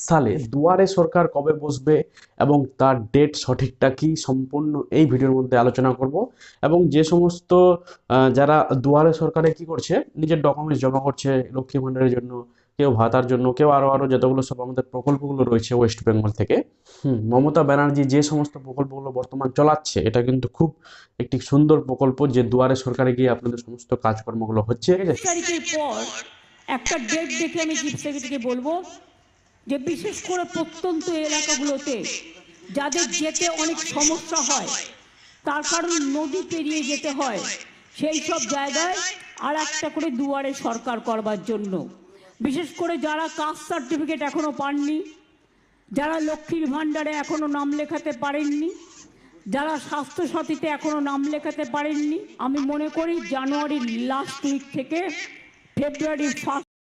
সালে দুয়ারে সরকার কবে বসবে এবং তার ডেট সঠিকটা কি সম্পূর্ণ এই ভিডিওর মধ্যে আলোচনা করব। এবং যে সমস্ত যারা দুয়ারে সরকারে কি করছে, নিজের ডকুমেন্টস জমা করছে লক্ষ্মী ভান্ডারের জন্য, কেউ ভাতার জন্য, কেউ আরো যতগুলো সব আমাদের প্রকল্পগুলো রয়েছে ওয়েস্ট বেঙ্গল থেকে। মমতা ব্যানার্জি যে সমস্ত প্রকল্পগুলো বর্তমান চালাচ্ছে, এটা কিন্তু খুব একটি সুন্দর প্রকল্প, যে দুয়ারে সরকারে গিয়ে আপনাদের সমস্ত কাজকর্মগুলো হচ্ছে। ঠিক আছে, তারিখের পর একটা ডেট দেখে আমি চিফ সেক্রেটারিকে বলবো যে বিশেষ করে প্রত্যন্ত এলাকাগুলোতে যাদের যেতে অনেক সমস্যা হয়, তার কারণ নদী পেরিয়ে যেতে হয়, সেই সব জায়গায় আর একটা করে দুয়ারে সরকার করবার জন্য, বিশেষ করে যারা কাস্ট সার্টিফিকেট এখনো পাননি, যারা লক্ষ্মীর ভাণ্ডারে এখনো নাম লেখাতে পারেননি, যারা স্বাস্থ্যসাথীতে এখনো নাম লেখাতে পারেননি, আমি মনে করি জানুয়ারির লাস্ট উইক থেকে ফেব্রুয়ারির ফার্স্ট